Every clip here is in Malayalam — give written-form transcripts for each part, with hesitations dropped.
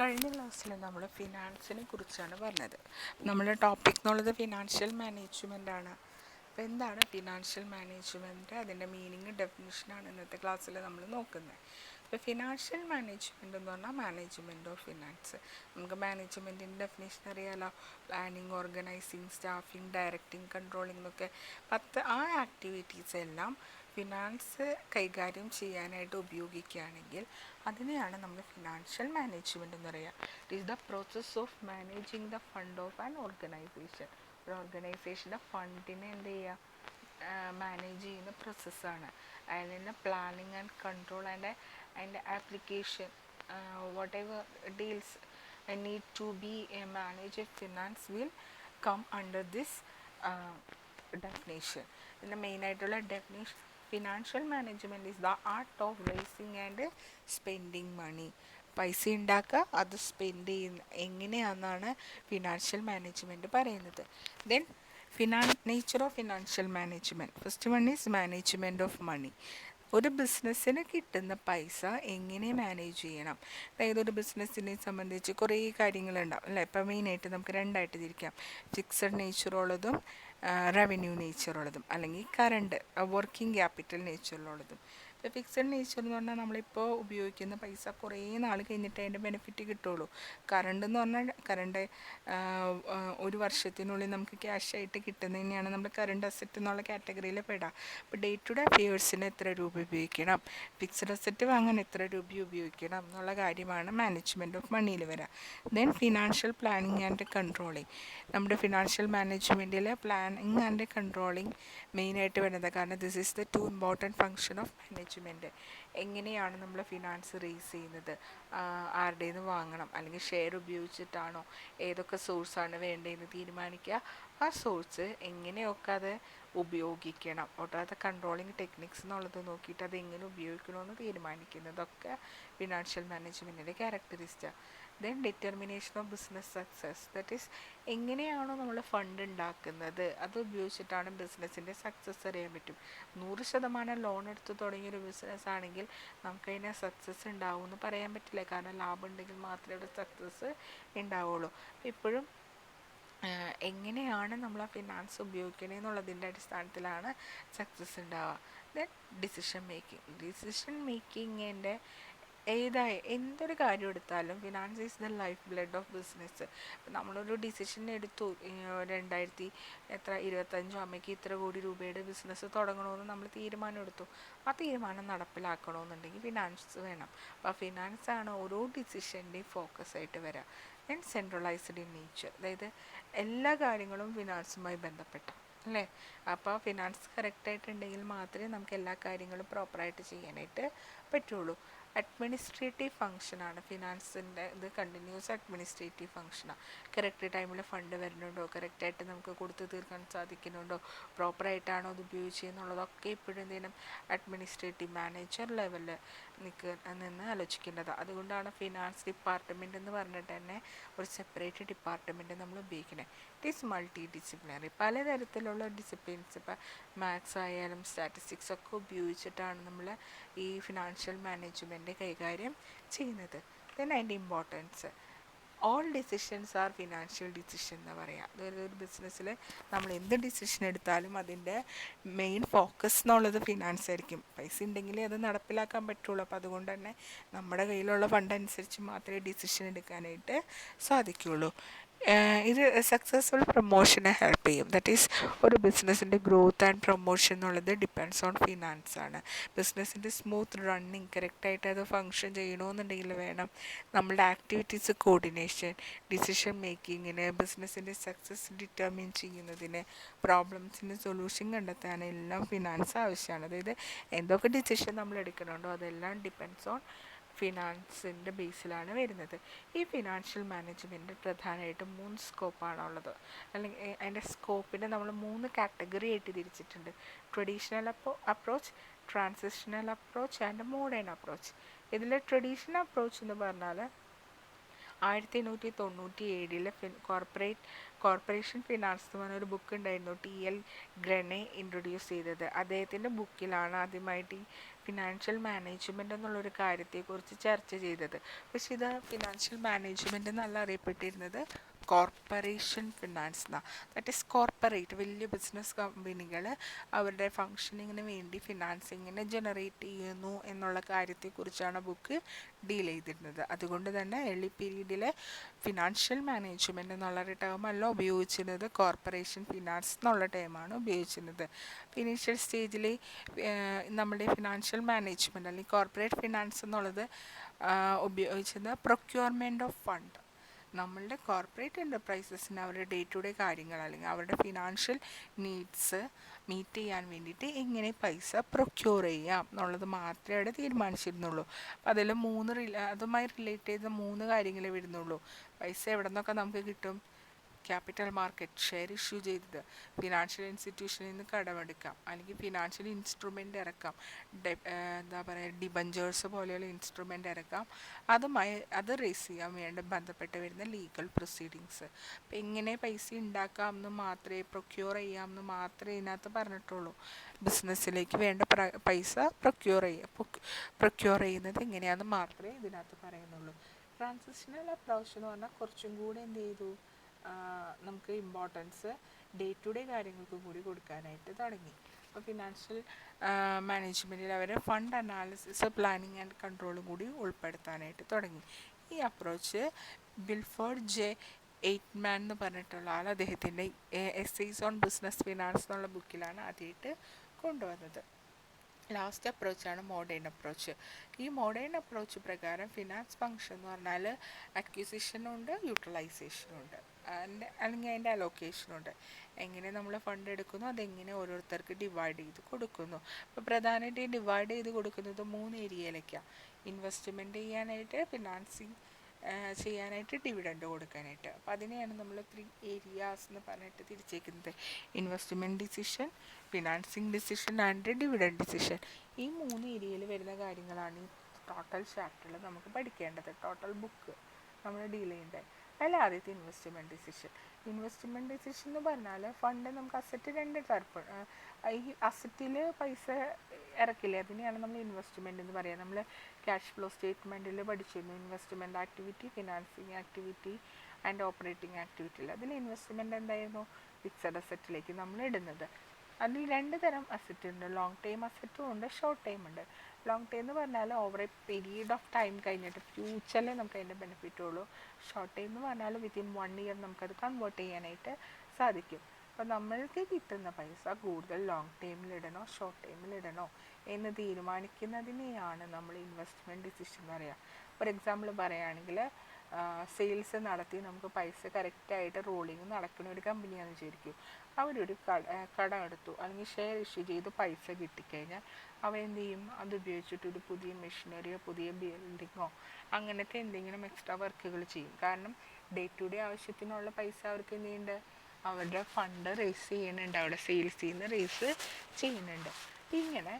കഴിഞ്ഞ ക്ലാസ്സിൽ നമ്മൾ ഫിനാൻസിനെ കുറിച്ചാണ് പറഞ്ഞത്. നമ്മുടെ ടോപ്പിക് എന്നുള്ളത് ഫിനാൻഷ്യൽ മാനേജ്മെൻ്റ് ആണ്. അപ്പോൾ എന്താണ് ഫിനാൻഷ്യൽ മാനേജ്മെൻറ്റ്, അതിൻ്റെ മീനിങ്, ഡെഫിനിഷനാണ് ഇന്നത്തെ ക്ലാസ്സിൽ നമ്മൾ നോക്കുന്നത്. ഇപ്പോൾ ഫിനാൻഷ്യൽ മാനേജ്മെൻറ്റ് എന്ന് പറഞ്ഞാൽ മാനേജ്മെൻറ്റ് ഓഫ് ഫിനാൻസ്. നമുക്ക് മാനേജ്മെൻറ്റിൻ്റെ ഡെഫിനേഷൻ അറിയാലോ. Planning, organising, staffing, directing, controlling എന്നൊക്കെ ആ ആക്ടിവിറ്റീസ് എല്ലാം ഫിനാൻസ് കൈകാര്യം ചെയ്യാനായിട്ട് ഉപയോഗിക്കുകയാണെങ്കിൽ അതിനെയാണ് നമ്മൾ ഫിനാൻഷ്യൽ മാനേജ്മെൻറ്റ് എന്ന് പറയുക. It is the process of managing the fund of an organisation. ഒരു ഓർഗനൈസേഷൻ്റെ ഫണ്ടിനെ എന്ത് ചെയ്യുക, മാനേജ് ചെയ്യുന്ന പ്രോസസ്സാണ്. അതിൻ്റെ planning and control and application what ever deals need to be managed finance will come under this definition. ഇതിൻ്റെ മെയിനായിട്ടുള്ള definition, financial management is the art of raising and spending money. പൈസ ഉണ്ടാക്കുക, അത് സ്പെൻഡ് ചെയ്യുന്ന എങ്ങനെയാണെന്നാണ് ഫിനാൻഷ്യൽ മാനേജ്മെൻറ്റ് പറയുന്നത്. Then nature of financial management. First one is management of money. ഒരു ബിസിനസ്സിന് കിട്ടുന്ന പൈസ എങ്ങനെ മാനേജ് ചെയ്യണം. അതായത് ഒരു ബിസിനസ്സിനെ സംബന്ധിച്ച് കുറേ കാര്യങ്ങളുണ്ടാവും അല്ലേ. ഇപ്പം മെയിനായിട്ട് നമുക്ക് രണ്ടായിട്ട് തിരിക്കാം. ഫിക്സഡ് നേച്ചറുള്ളതും റവന്യൂ നേച്ചറുള്ളതും, അല്ലെങ്കിൽ കറണ്ട് വർക്കിംഗ് ക്യാപിറ്റൽ നേച്ചറിലുള്ളതും. ഇപ്പോൾ ഫിക്സഡ് നേച്ചർ എന്ന് പറഞ്ഞാൽ നമ്മളിപ്പോൾ ഉപയോഗിക്കുന്ന പൈസ കുറേ നാൾ കഴിഞ്ഞിട്ട് അതിൻ്റെ ബെനിഫിറ്റ് കിട്ടുള്ളൂ. കറണ്ട് എന്ന് പറഞ്ഞാൽ ഒരു വർഷത്തിനുള്ളിൽ നമുക്ക് ക്യാഷായിട്ട് കിട്ടുന്നതിനെയാണ് നമ്മൾ കറണ്ട് അസറ്റ് എന്നുള്ള കാറ്റഗറിയിൽ പെടാം. അപ്പോൾ ഡേ ടു ഡേ അഫെയേഴ്സിന് എത്ര രൂപ ഉപയോഗിക്കണം, ഫിക്സഡ് അസറ്റ് വാങ്ങാൻ എത്ര രൂപ ഉപയോഗിക്കണം എന്നുള്ള കാര്യമാണ് മാനേജ്മെൻറ്റ് ഓഫ് മണിയിൽ വരിക. Then financial planning and controlling. നമ്മുടെ ഫിനാൻഷ്യൽ മാനേജ്മെൻറ്റിൽ പ്ലാനിങ് ആൻഡ് കൺട്രോളിങ് മെയിനായിട്ട് വരുന്നത്. കാരണം this is the two important function of management. എങ്ങനെയാണ് നമ്മൾ ഫിനാൻസ് റേസ് ചെയ്യുന്നത്, ആരുടെ നിന്ന് വാങ്ങണം, അല്ലെങ്കിൽ ഷെയർ ഉപയോഗിച്ചിട്ടാണോ, ഏതൊക്കെ സോഴ്സാണ് വേണ്ടതെന്ന് തീരുമാനിക്കുക. ആ സോഴ്സ് എങ്ങനെയൊക്കെ അത് ഉപയോഗിക്കണം, ഒട്ടാത്ത കൺട്രോളിങ് ടെക്നിക്സ് എന്നുള്ളത് നോക്കിയിട്ട് അത് എങ്ങനെ ഉപയോഗിക്കണമെന്ന് തീരുമാനിക്കുന്നതൊക്കെ ഫിനാൻഷ്യൽ മാനേജ്മെൻറ്റിൻ്റെ ക്യാരക്ടറിസ്റ്റാണ്. Then determination of business success. That is എങ്ങനെയാണോ നമ്മൾ ഫണ്ട് ഉണ്ടാക്കുന്നത് അത് ഉപയോഗിച്ചിട്ടാണ് ബിസിനസ്സിൻ്റെ സക്സസ് അറിയാൻ പറ്റും. 100% ലോൺ എടുത്ത് തുടങ്ങിയൊരു ബിസിനസ് ആണെങ്കിൽ നമുക്കതിനെ സക്സസ് ഉണ്ടാവും എന്ന് പറയാൻ പറ്റില്ല. കാരണം ലാഭം ഉണ്ടെങ്കിൽ മാത്രമേ ഇവിടെ സക്സസ് ഉണ്ടാവുള്ളൂ. ഇപ്പോഴും എങ്ങനെയാണ് നമ്മൾ ആ ഫിനാൻസ് ഉപയോഗിക്കണേ എന്നുള്ളതിൻ്റെ അടിസ്ഥാനത്തിലാണ് സക്സസ് ഉണ്ടാവുക. ദെൻ ഡിസിഷൻ മേക്കിങ്ങിൻ്റെ എന്തൊരു കാര്യം എടുത്താലും finance is the life blood of business. ഇപ്പം നമ്മളൊരു ഡിസിഷൻ എടുത്തു, 2025 ആകുമ്പോഴേക്ക് ഇത്ര കോടി രൂപയുടെ ബിസിനസ് തുടങ്ങണമെന്ന് നമ്മൾ തീരുമാനം എടുത്തു. ആ തീരുമാനം നടപ്പിലാക്കണമെന്നുണ്ടെങ്കിൽ ഫിനാൻസ് വേണം. അപ്പോൾ ആ ഫിനാൻസാണ് ഓരോ ഡിസിഷൻ്റെയും ഫോക്കസായിട്ട് വരിക. Then centralised in nature. അതായത് എല്ലാ കാര്യങ്ങളും ഫിനാൻസുമായി ബന്ധപ്പെട്ട അല്ലേ. അപ്പോൾ ഫിനാൻസ് കറക്റ്റായിട്ടുണ്ടെങ്കിൽ മാത്രമേ നമുക്ക് എല്ലാ കാര്യങ്ങളും പ്രോപ്പറായിട്ട് ചെയ്യാനായിട്ട് പറ്റുള്ളൂ. അഡ്മിനിസ്ട്രേറ്റീവ് ഫങ്ഷനാണ് ഫിനാൻസിൻ്റെ. ഇത് കണ്ടിന്യൂസ് അഡ്മിനിസ്ട്രേറ്റീവ് ഫങ്ഷനാണ്. കറക്റ്റ് ടൈമിൽ ഫണ്ട് വരുന്നുണ്ടോ, കറക്റ്റായിട്ട് നമുക്ക് കൊടുത്ത് തീർക്കാൻ സാധിക്കുന്നുണ്ടോ, പ്രോപ്പറായിട്ടാണോ അത് ഉപയോഗിച്ചെന്നുള്ളതൊക്കെ ഇപ്പോഴും എന്തെങ്കിലും അഡ്മിനിസ്ട്രേറ്റീവ് മാനേജർ ലെവലിൽ നിന്ന് ആലോചിക്കേണ്ടത്. അതുകൊണ്ടാണ് ഫിനാൻസ് ഡിപ്പാർട്ട്മെൻറ്റ് എന്ന് പറഞ്ഞിട്ട് തന്നെ ഒരു സെപ്പറേറ്റ് ഡിപ്പാർട്ട്മെൻറ്റ് നമ്മൾ ഉപയോഗിക്കുന്നത്. It is multi disciplinary. പലതരത്തിലുള്ള ഡിസിപ്ലിൻസ്, ഇപ്പോൾ മാത്സ് ആയാലും സ്റ്റാറ്റിസ്റ്റിക്സ് ഒക്കെ ഉപയോഗിച്ചിട്ടാണ് നമ്മൾ ഈ ഫിനാൻഷ്യൽ മാനേജ്മെൻറ്റ് കൈകാര്യം ചെയ്യുന്നത്. ദെൻ അതിൻ്റെ importance, all decisions are financial decision എന്ന് പറയാം. അതായത് ഒരു ബിസിനസ്സിൽ നമ്മൾ എന്ത് ഡിസിഷൻ എടുത്താലും അതിൻ്റെ മെയിൻ ഫോക്കസ് എന്നുള്ളത് ഫിനാൻസ് ആയിരിക്കും. പൈസ ഉണ്ടെങ്കിലേ അത് നടപ്പിലാക്കാൻ പറ്റുള്ളൂ. അപ്പോൾ അതുകൊണ്ട് തന്നെ നമ്മുടെ കയ്യിലുള്ള ഫണ്ട് അനുസരിച്ച് മാത്രമേ ഡിസിഷൻ എടുക്കാനായിട്ട് സാധിക്കുകയുള്ളൂ. ഇത് സക്സസ്ഫുൾ പ്രൊമോഷനെ ഹെൽപ്പ് ചെയ്യും. ദാറ്റ് ഈസ് ഒരു ബിസിനസ്സിൻ്റെ ഗ്രോത്ത് ആൻഡ് പ്രൊമോഷൻ എന്നുള്ളത് ഡിപ്പെൻഡ്സ് ഓൺ ഫിനാൻസ് ആണ്. ബിസിനസ്സിൻ്റെ സ്മൂത്ത് റണ്ണിങ്, കറക്റ്റായിട്ട് അത് ഫങ്ഷൻ ചെയ്യണമെന്നുണ്ടെങ്കിൽ വേണം നമ്മളുടെ ആക്ടിവിറ്റീസ് കോർഡിനേഷൻ, ഡിസിഷൻ മേക്കിങ്ങിന്, ബിസിനസ്സിൻ്റെ സക്സസ് ഡിറ്റർമിൻ ചെയ്യുന്നതിന്, പ്രോബ്ലംസിന് സൊല്യൂഷൻ കണ്ടെത്താൻ എല്ലാം ഫിനാൻസ് ആവശ്യമാണ്. അതായത് എന്തൊക്കെ ഡിസിഷൻ നമ്മൾ എടുക്കണുണ്ടോ അതെല്ലാം ഡിപ്പെൻഡ്സ് ഓൺ ഫിനാൻസിൻ്റെ ബേസിലാണ് വരുന്നത്. ഈ ഫിനാൻഷ്യൽ മാനേജ്മെൻറ്റ് പ്രധാനമായിട്ടും 3 സ്കോപ്പാണുള്ളത്. അല്ലെങ്കിൽ അതിൻ്റെ സ്കോപ്പിനെ നമ്മൾ 3 കാറ്റഗറി ആയിട്ട് തിരിച്ചിട്ടുണ്ട്. Traditional approach, transitional approach and modern approach. ഇതിൽ ട്രഡീഷണൽ അപ്രോച്ച് എന്ന് പറഞ്ഞാൽ 1897 കോർപ്പറേഷൻ ഫിനാൻസ് എന്ന് പറഞ്ഞൊരു ബുക്ക് ഉണ്ടായിരുന്നു, TL ഗ്രനെ ഇൻട്രൊഡ്യൂസ് ചെയ്തത്. അദ്ദേഹത്തിൻ്റെ ബുക്കിലാണ് ആദ്യമായിട്ട് ഈ ഫിനാൻഷ്യൽ മാനേജ്മെൻറ്റ് എന്നുള്ളൊരു കാര്യത്തെക്കുറിച്ച് ചർച്ച ചെയ്തത്. പക്ഷേ ഇത് ഫിനാൻഷ്യൽ മാനേജ്മെൻറ്റ് എന്നല്ല അറിയപ്പെട്ടിരുന്നത്, കോർപ്പറേഷൻ ഫിനാൻസ് എന്നാണ്. ദാറ്റ് ഈസ് കോർപ്പറേറ്റ്, വലിയ ബിസിനസ് കമ്പനികൾ അവരുടെ ഫങ്ഷനിങ്ങിന് വേണ്ടി ഫിനാൻസിങ്ങിനെ ജനറേറ്റ് ചെയ്യുന്നു എന്നുള്ള കാര്യത്തെക്കുറിച്ചാണ് ബുക്ക് ഡീൽ ചെയ്തിരുന്നത്. അതുകൊണ്ട് തന്നെ ഏർലി പീരീഡിലെ ഫിനാൻഷ്യൽ മാനേജ്മെൻറ്റ് എന്നുള്ളൊരു ടേമല്ല ഉപയോഗിച്ചിരുന്നത്, കോർപ്പറേഷൻ ഫിനാൻസ് എന്നുള്ള ടേമാണ് ഉപയോഗിച്ചിരുന്നത്. ഇനീഷ്യൽ സ്റ്റേജിൽ നമ്മുടെ ഫിനാൻഷ്യൽ മാനേജ്മെൻറ്റ് അല്ലെങ്കിൽ കോർപ്പറേറ്റ് ഫിനാൻസ് എന്നുള്ളത് ഉപയോഗിച്ചത് പ്രൊക്യൂർമെൻറ്റ് ഓഫ് ഫണ്ട്. നമ്മളുടെ കോർപ്പറേറ്റ് എൻ്റർപ്രൈസസിന് അവരുടെ ഡേ ടു ഡേ കാര്യങ്ങൾ അല്ലെങ്കിൽ അവരുടെ ഫിനാൻഷ്യൽ നീഡ്സ് മീറ്റ് ചെയ്യാൻ വേണ്ടിയിട്ട് എങ്ങനെ പൈസ പ്രൊക്യൂർ ചെയ്യാം എന്നുള്ളത് മാത്രമേ അവിടെ തീരുമാനിച്ചിരുന്നുള്ളൂ. അപ്പോൾ അതിൽ അതുമായി റിലേറ്റ് ചെയ്ത 3 കാര്യങ്ങളേ വരുന്നുള്ളൂ. പൈസ എവിടെ നിന്നൊക്കെ നമുക്ക് കിട്ടും? ക്യാപിറ്റൽ മാർക്കറ്റ്, ഷെയർ ഇഷ്യൂ ചെയ്തത്, ഫിനാൻഷ്യൽ ഇൻസ്റ്റിറ്റ്യൂഷനിൽ നിന്ന് കടമെടുക്കാം, അല്ലെങ്കിൽ ഫിനാൻഷ്യൽ ഇൻസ്ട്രുമെൻ്റ് ഇറക്കാം, എന്താ പറയുക, ഡിബഞ്ചേഴ്സ് പോലെയുള്ള ഇൻസ്ട്രുമെൻ്റ് ഇറക്കാം. അത് റേസ് ചെയ്യാൻ വേണ്ടി ബന്ധപ്പെട്ട് വരുന്ന ലീഗൽ പ്രൊസീഡിങ്സ്. അപ്പം എങ്ങനെ പൈസ ഉണ്ടാക്കാമെന്ന് മാത്രമേ, പ്രൊക്യൂർ ചെയ്യാമെന്ന് മാത്രമേ ഇതിനകത്ത് പറഞ്ഞിട്ടുള്ളൂ. ബിസിനസ്സിലേക്ക് വേണ്ട പൈസ പ്രൊക്യൂർ ചെയ്യുന്നത് എങ്ങനെയാണെന്ന് മാത്രമേ ഇതിനകത്ത് പറയുന്നുള്ളൂ. ട്രാൻസിഷണൽ അപ്രോച്ച് എന്ന് പറഞ്ഞാൽ കുറച്ചും കൂടെ എന്ത് ചെയ്തു, നമുക്ക് ഇമ്പോർട്ടൻസ് ഡേ ടു ഡേ കാര്യങ്ങൾക്ക് കൂടി കൊടുക്കാനായിട്ട് തുടങ്ങി. അപ്പോൾ ഫിനാൻഷ്യൽ മാനേജ്മെൻറ്റിൽ അവർ ഫണ്ട് അനാലിസിസ്, പ്ലാനിങ് ആൻഡ് കൺട്രോളും കൂടി ഉൾപ്പെടുത്താനായിട്ട് തുടങ്ങി. ഈ അപ്രോച്ച് ബിൽഫോർഡ് ജെ എയ്റ്റ്മാൻ എന്ന് പറഞ്ഞിട്ടുള്ള ആൾ അദ്ദേഹത്തിൻ്റെ എസ്സേസ് ഓൺ ബിസിനസ് ഫിനാൻസ് എന്നുള്ള ബുക്കിലാണ് ആദ്യമായിട്ട് കൊണ്ടുവന്നത്. ലാസ്റ്റ് അപ്രോച്ചാണ് മോഡേൺ അപ്രോച്ച്. ഈ മോഡേൺ അപ്രോച്ച് പ്രകാരം ഫിനാൻസ് ഫങ്ഷൻ എന്ന് പറഞ്ഞാൽ അക്വിസിഷനുണ്ട്, യൂട്ടിലൈസേഷനുണ്ട്, അല്ലെങ്കിൽ അതിൻ്റെ അലോക്കേഷനുണ്ട്. എങ്ങനെ നമ്മൾ ഫണ്ട് എടുക്കുന്നു, അതെങ്ങനെ ഓരോരുത്തർക്ക് ഡിവൈഡ് ചെയ്ത് കൊടുക്കുന്നു. അപ്പോൾ പ്രധാനമായിട്ട് ഡിവൈഡ് ചെയ്ത് കൊടുക്കുന്നത് 3 ഏരിയയിലേക്കാണ്. ഇൻവെസ്റ്റ്മെൻറ്റ് ചെയ്യാനായിട്ട്, ഫിനാൻസിങ് ചെയ്യാനായിട്ട്, ഡിവിഡൻഡ് കൊടുക്കാനായിട്ട്. അപ്പോൾ അതിനെയാണ് നമ്മൾ 3 ഏരിയാസ് എന്ന് പറഞ്ഞിട്ട് തിരിച്ചേക്കുന്നത്. Investment decision, financing decision and dividend decision. ഈ 3 ഏരിയയിൽ വരുന്ന കാര്യങ്ങളാണ് ഈ ടോട്ടൽ ചാപ്റ്ററിൽ നമുക്ക് പഠിക്കേണ്ടത്, ടോട്ടൽ ബുക്ക് നമ്മൾ ഡീൽ ചെയ്യേണ്ടത്. അതിൽ ആദ്യത്തെ ഇൻവെസ്റ്റ്മെൻറ്റ് ഡിസിഷൻ. ഇൻവെസ്റ്റ്മെൻറ്റ് ഡിസിഷൻ എന്ന് പറഞ്ഞാൽ ഫണ്ട് നമുക്ക് അസറ്റ് 2 ടൈപ്പ്. ഈ അസറ്റിൽ പൈസ ഇറക്കില്ലേ, അതിനെയാണ് നമ്മൾ ഇൻവെസ്റ്റ്മെൻറ്റ് എന്ന് പറയുക. നമ്മൾ ക്യാഷ് ഫ്ലോ സ്റ്റേറ്റ്മെൻറ്റിൽ പഠിച്ചിരുന്നു investment activity, financing activity and operating ആക്ടിവിറ്റിയിൽ. അതിൽ ഇൻവെസ്റ്റ്മെൻറ്റ് എന്തായിരുന്നു? ഫിക്സഡ് അസറ്റിലേക്ക് നമ്മൾ ഇടുന്നത്. അതിൽ 2 തരം അസറ്റ് ഉണ്ട്, ലോങ് ടൈം അസറ്റും ഉണ്ട്, ഷോർട്ട് ടൈം ഉണ്ട്. ലോങ് ടൈം എന്ന് പറഞ്ഞാൽ over A period of time കഴിഞ്ഞിട്ട് ഫ്യൂച്ചറിൽ നമുക്ക് അതിൻ്റെ ബെനിഫിറ്റ് ഉള്ളൂ. ഷോർട്ട് ടൈം എന്ന് പറഞ്ഞാൽ വിത്തിൻ 1 ഇയർ നമുക്കത് കൺവേർട്ട് ചെയ്യാനായിട്ട് സാധിക്കും. അപ്പോൾ നമ്മൾക്ക് കിട്ടുന്ന പൈസ കൂടുതൽ ലോങ് ടൈമിലിടണോ ഷോർട്ട് ടൈമിലിടണോ എന്ന് തീരുമാനിക്കുന്നതിനെയാണ് നമ്മൾ ഇൻവെസ്റ്റ്മെൻറ്റ് ഡിസിഷൻ എന്ന് പറയുക. ഫോർ എക്സാമ്പിൾ പറയുകയാണെങ്കിൽ, സെയിൽസ് നടത്തി നമുക്ക് പൈസ കറക്റ്റായിട്ട് റോളിങ് നടക്കുന്ന ഒരു കമ്പനിയാണെന്ന് വിചാരിക്കും. അവരൊരു കടം എടുത്തു അല്ലെങ്കിൽ ഷെയർ ഇഷ്യൂ ചെയ്ത് പൈസ കിട്ടിക്കഴിഞ്ഞാൽ അവരെന്ത് ചെയ്യും? അത് ഉപയോഗിച്ചിട്ടൊരു പുതിയ മെഷീനറിയോ പുതിയ ബിൽഡിങ്ങോ അങ്ങനത്തെ എന്തെങ്കിലും എക്സ്ട്രാ വർക്കുകൾ ചെയ്യും. കാരണം ഡേ ടു ഡേ ആവശ്യത്തിനുള്ള പൈസ അവർക്ക് എന്ത് ചെയ്യുന്നുണ്ട്? അവരുടെ ഫണ്ട് റേസ് ചെയ്യുന്നുണ്ട്, അവിടെ സെയിൽസിൽ നിന്ന് റേസ് ചെയ്യുന്നുണ്ട്. ഇങ്ങനെ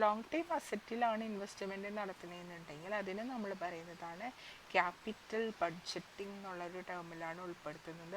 ലോങ് ടൈം അസറ്റിലാണ് ഇൻവെസ്റ്റ്മെൻറ്റ് നടത്തുന്നതെന്നുണ്ടെങ്കിൽ അതിന് നമ്മൾ പറയുന്നതാണ് ക്യാപിറ്റൽ ബഡ്ജറ്റിംഗ് എന്നുള്ളൊരു ടേമിലാണ് ഉൾപ്പെടുത്തുന്നത്.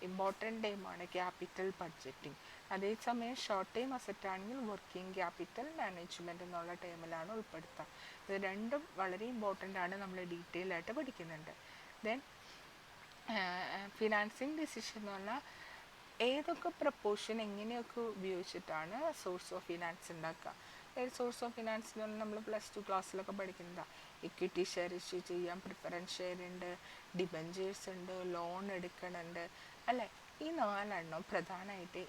ഇമ്പോർട്ടൻ്റ് ടൈമാണ് ക്യാപിറ്റൽ ബഡ്ജറ്റിംഗ്. അതേസമയം ഷോർട്ട് ടൈം അസറ്റ് ആണെങ്കിൽ വർക്കിംഗ് ക്യാപിറ്റൽ മാനേജ്മെൻറ്റ് എന്നുള്ള ടേമിലാണ് ഉൾപ്പെടുത്തുക. ഇത് രണ്ടും വളരെ ഇമ്പോർട്ടൻ്റ് ആണ്, നമ്മൾ ഡീറ്റെയിൽ ആയിട്ട് പഠിക്കുന്നുണ്ട്. ദെൻ ഫിനാൻസിങ് ഡിസിഷൻ എന്ന് പറഞ്ഞാൽ ഏതൊക്കെ പ്രപ്പോർഷൻ എങ്ങനെയൊക്കെ ഉപയോഗിച്ചിട്ടാണ് സോഴ്സ് ഓഫ് ഫിനാൻസ് ഉണ്ടാക്കുക. സോഴ്സ് ഓഫ് ഫിനാൻസ് എന്ന് പറഞ്ഞാൽ നമ്മൾ +2 ക്ലാസ്സിലൊക്കെ പഠിക്കുന്നതാണ്. ഇക്വിറ്റി ഷെയർ ഇഷ്യൂ ചെയ്യാം, പ്രിഫറൻസ് ഷെയർ ഉണ്ട്, ഡിബഞ്ചേഴ്സ് ഉണ്ട്, ലോൺ എടുക്കണുണ്ട് അല്ലേ. ഈ 4 പ്രധാനമായിട്ട്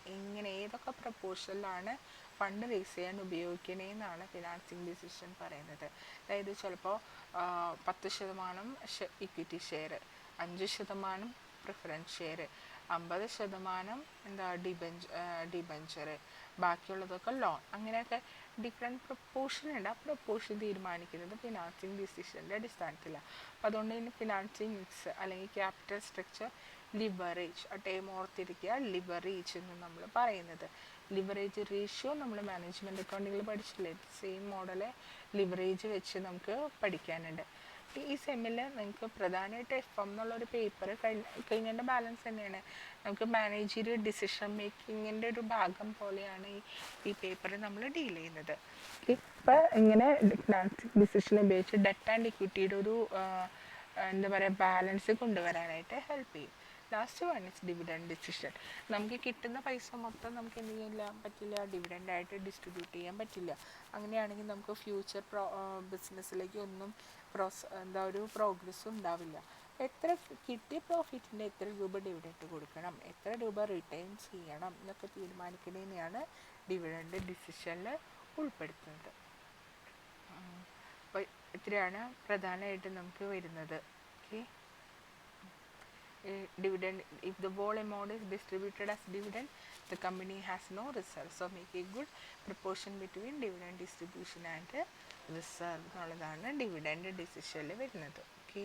ഏതൊക്കെ പ്രപ്പോർഷനിലാണ് ഫണ്ട് റേസ് ചെയ്യാൻ ഉപയോഗിക്കണേന്നാണ് ഫിനാൻസിങ് ഡിസിഷൻ പറയുന്നത്. അതായത് ചിലപ്പോൾ 10% ഇക്വിറ്റി ഷെയർ, 5% പ്രിഫറൻസ് ഷെയർ, 50% എന്താ ഡിബഞ്ചർ, ബാക്കിയുള്ളതൊക്കെ ലോൺ, അങ്ങനെയൊക്കെ ഡിഫറെൻറ്റ് പ്രപ്പോർഷൻ ഉണ്ട്. ആ പ്രപ്പോർഷൻ തീരുമാനിക്കുന്നത് ഫിനാൻസിങ് ഡിസിഷൻ്റെ അടിസ്ഥാനത്തിലാണ്. അപ്പോൾ അതുകൊണ്ട് തന്നെ ഫിനാൻസിങ് മിക്സ് അല്ലെങ്കിൽ ക്യാപിറ്റൽ സ്ട്രക്ചർ, ലിവറേജ്, ആ ടൈം ഓർത്തിരിക്കുക, ലിവറേജ് എന്ന് നമ്മൾ പറയുന്നത്. ലിവറേജ് റേഷ്യോ നമ്മൾ മാനേജ്മെൻറ്റ് അക്കൗണ്ടിങ്ങിൽ പഠിച്ചില്ലേ, സെയിം മോഡല് ലിവറേജ് വെച്ച് നമുക്ക് പഠിക്കാനുണ്ട്. ഈ സെമ്മിൽ നിങ്ങൾക്ക് പ്രധാനമായിട്ട് FM എന്നുള്ളൊരു പേപ്പർ കഴിഞ്ഞതിൻ്റെ ബാലൻസ് തന്നെയാണ്. നമുക്ക് മാനേജീരിയൽ ഡിസിഷൻ മേക്കിങ്ങിൻ്റെ ഒരു ഭാഗം പോലെയാണ് ഈ പേപ്പർ നമ്മൾ ഡീൽ ചെയ്യുന്നത്. ഇപ്പം ഇങ്ങനെ ഡിസിഷൻ ഉപയോഗിച്ച് ഡെറ്റ് ആൻഡ് ഇക്വിറ്റിയുടെ ഒരു എന്താ പറയുക ബാലൻസ് കൊണ്ടുവരാനായിട്ട് ഹെൽപ്പ് ചെയ്യും. Last one is dividend decision. നമുക്ക് കിട്ടുന്ന പൈസ മൊത്തം നമുക്ക് എന്ത് ചെയ്യാൻ പറ്റില്ല, ഡിവിഡൻ്റായിട്ട് ഡിസ്ട്രിബ്യൂട്ട് ചെയ്യാൻ പറ്റില്ല. അങ്ങനെയാണെങ്കിൽ നമുക്ക് ഫ്യൂച്ചർ ബിസിനസ്സിലേക്ക് ഒന്നും ഒരു പ്രോഗ്രസ്സും ഉണ്ടാവില്ല. എത്ര കിട്ടിയ പ്രോഫിറ്റിൻ്റെ എത്ര രൂപ ഡിവിഡൻറ്റ് കൊടുക്കണം, എത്ര രൂപ റിട്ടേൺ ചെയ്യണം എന്നൊക്കെ തീരുമാനിക്കുന്നതിനെയാണ് ഡിവിഡൻഡ് ഡിസിഷനിൽ ഉൾപ്പെടുത്തുന്നത്. അപ്പോൾ ഇത്രയാണ് പ്രധാനമായിട്ടും നമുക്ക് വരുന്നത്. Okay, dividend, if the whole amount is distributed as dividend, the company has no reserve, so make a good proportion between dividend distribution and reserve എന്നുള്ളതാണ് ഡിവിഡൻഡ് ഡിസിഷനിൽ വരുന്നത്. ഓക്കെ.